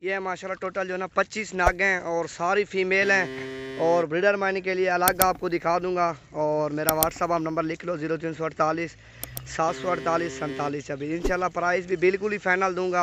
ये है माशाल्लाह टोटल जो है ना 25 नाग हैं और सारी फीमेल हैं और ब्रीडर मानी के लिए अलग आपको दिखा दूंगा। और मेरा व्हाट्सअप आप नंबर लिख लो 0348 748 47। अभी इंशाल्लाह प्राइस भी बिल्कुल ही फाइनल दूंगा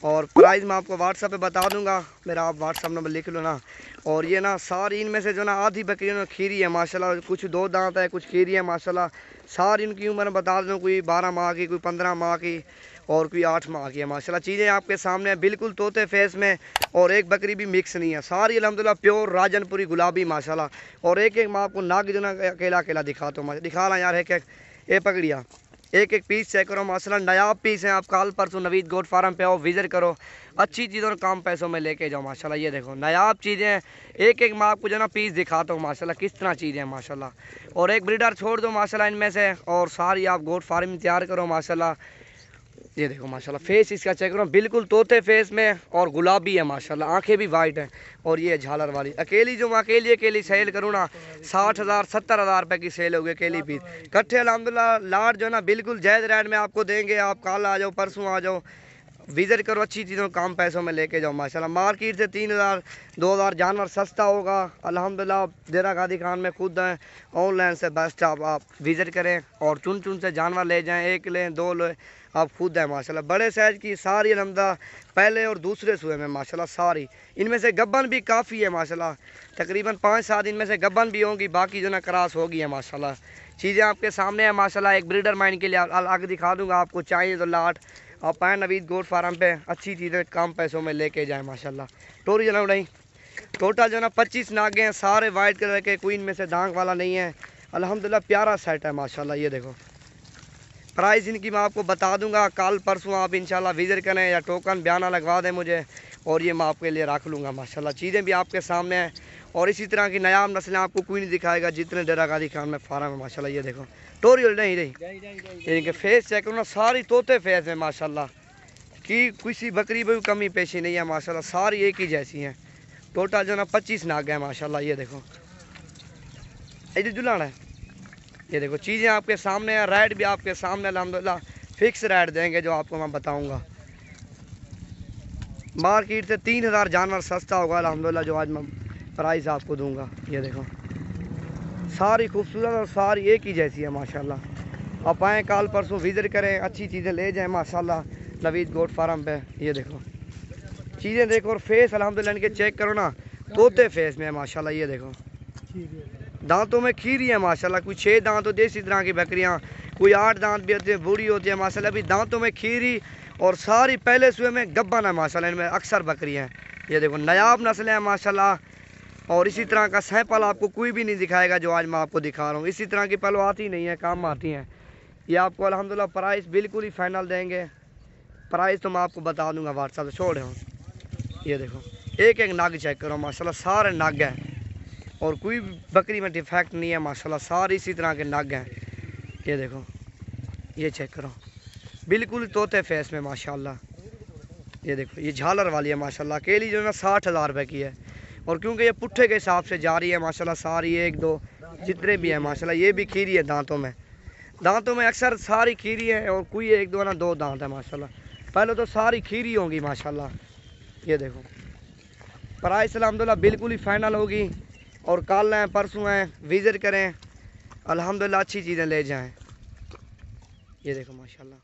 और प्राइस मैं आपको व्हाट्सअप पे बता दूंगा। मेरा आप व्हाट्सअप नंबर लिख लो ना। और ये ना सारी इनमें से जो ना आधी बकरियों में खीरी है माशाल्लाह, कुछ 2 दांत है, कुछ खीरी है माशाल्लाह। सारी इनकी उम्र बता दूँ, कोई 12 माह की, कोई 15 माह की और कोई 8 माह की है माशाल्लाह। चीज़ें आपके सामने बिल्कुल तोते फेस में और एक बकरी भी मिक्स नहीं है, सारी अल्हम्दुलिल्लाह प्योर राजनपुरी गुलाबी माशाल्लाह। और एक एक मैं आपको नाग जो ना अकेला अकेला दिखाता हूँ, दिखा रहा यार। एक एक ये पकड़िया, एक एक पीस चेक करो माशाल्लाह, नायाब पीस हैं। आप कल परसों नवीद गोट फार्म पे आओ, विजिट करो, अच्छी चीज़ों और कम पैसों में लेके जाओ माशाल्लाह। ये देखो नायाब चीज़ें हैं। एक एक मैं आपको जो ना पीस दिखाता हूँ माशाल्लाह किस तरह चीज़ें हैं माशाल्लाह। और एक ब्रीडर छोड़ दो माशाल्लाह इनमें से और सारी आप गोट फार्म तैयार करो माशाल्लाह। ये देखो माशाल्लाह फेस इसका चेक करो, बिल्कुल तोते फेस में और गुलाबी है माशाल्लाह, आंखें भी वाइट हैं। और ये झालर वाली अकेली जो मैं अकेली सेल करूँ ना 60,000 70,000 रुपये की सेल होगी अकेली पीस। कट्ठे अल्हम्दुलिल्लाह लाट जो ना बिल्कुल जायज़ रेट में आपको देंगे। आप कल आ जाओ, परसों आ जाओ, विजिट करो, अच्छी चीज़ों कम पैसों में लेके जाओ माशाल्लाह। मार्केट से 3,000 2,000 जानवर सस्ता होगा अल्हम्दुलिल्लाह। डेरा गादी खान में खुद हैं, ऑनलाइन से बेस्ट आप विजिट करें और चुन चुन से जानवर ले जाएं, एक लें 2 लें, आप खुद हैं माशाल्लाह। बड़े साइज़ की सारी अल्हम्दुलिल्लाह पहले और दूसरे सूए में माशाल्लाह सारी। इनमें से गब्बन भी काफ़ी है माशाल्लाह, तकरीबन 5-7 इनमें से गब्बन भी होंगी, बाकी जो ना क्रॉस होगी है माशाल्लाह। चीज़ें आपके सामने है माशाल्लाह। एक ब्रीडर माइंड के लिए अलग दिखा दूँगा, आपको चाहिए तो लाट आप आए नवीद गोट फार्म पे, अच्छी चीज़ें कम पैसों में लेके जाएँ माशाल्लाह। टोरी जना उड़ाई टोटल जो ना 25 नागे हैं, सारे वाइट कलर के, कोई इनमें से दांग वाला नहीं है अल्हम्दुलिल्लाह। प्यारा सेट है माशाल्लाह। ये देखो प्राइस इनकी मैं आपको बता दूंगा, कल परसों आप इंशाल्लाह विजिट करें या टोकन बयाना लगवा दें मुझे और ये मैं आपके लिए रख लूँगा माशाल्लाह। चीज़ें भी आपके सामने हैं और इसी तरह की नायाब नस्लें आपको कोई नहीं दिखाएगा जितने डेरा गादी खान में फार्म है माशाल्लाह। ये देखो टोरी नहीं रही, इनके फेस चेक करो ना, सारी तोते फेस है माशाल्लाह, कि किसी बकरी में भी कमी पेशी नहीं है माशाल्लाह, सारी एक ही जैसी हैं। टोटल जो ना 25 नाग है माशाल्लाह। ये देखो इधर जुलाना है। ये देखो चीज़ें आपके सामने हैं, रेट भी आपके सामने अल्हम्दुलिल्लाह फिक्स रेट देंगे जो आपको मैं बताऊंगा। मार्केट से 3,000 जानवर सस्ता होगा अल्हम्दुलिल्लाह जो आज मैं प्राइस आपको दूंगा। ये देखो सारी खूबसूरत और सारी एक ही जैसी है माशाल्लाह। आप आएँ कल परसों विजिट करें, अच्छी चीज़ें ले जाएँ माशाल्लाह नवीद गोट फार्म पे। ये देखो चीज़ें देखो और फेस अल्हम्दुलिल्लाह इनके चेक करो ना, तोते फेस में है माशाल्लाह। ये देखो दांतों में खीरी है माशाल्लाह, कोई 6 दांत होते हैं इसी तरह की बकरियां, कोई 8 दांत भी होते हैं, बूढ़ी होती है माशाल्लाह। अभी दांतों में खीरी और सारी पहले सुबह में गब्बन है माशाल्लाह। इनमें अक्सर बकरियां हैं। ये देखो नायाब नस्लें हैं माशाल्लाह। और इसी तरह का सैंपल आपको कोई भी नहीं दिखाएगा जो आज मैं आपको दिखा रहा हूँ। इसी तरह की पलो आती नहीं है, काम आती हैं। ये आपको अल्हम्दुलिल्लाह प्राइस बिल्कुल ही फाइनल देंगे। प्राइस तो मैं आपको बता दूँगा व्हाट्सएप से, छोड़ रहा हूँ। ये देखो एक एक नाग चेक करो माशाल्लाह, सारे नाग हैं और कोई बकरी में डिफेक्ट नहीं है माशाल्लाह, सारी इसी तरह के नाग हैं। ये देखो ये चेक करो बिल्कुल तोते फेस में माशाल्लाह। ये देखो ये झालर वाली है माशाल्लाह, अकेली जो है ना 60,000 रुपये की है। और क्योंकि ये पुट्ठे के हिसाब से जा रही है माशाल्लाह, सारी 1-2 जितने भी हैं माशाल्लाह। ये भी खीरी है दांतों में अक्सर सारी खीरी है और कोई 1-2 ना 2 दांत है माशाल्लाह। पहले तो सारी खीरी होंगी माशाल्लाह। ये देखो प्राइस अल्हम्दुलिल्लाह बिल्कुल ही फाइनल होगी और कल हैं परसों हैं विजिट करें अल्हम्दुलिल्लाह, अच्छी चीज़ें ले जाएं। ये देखो माशाल्लाह।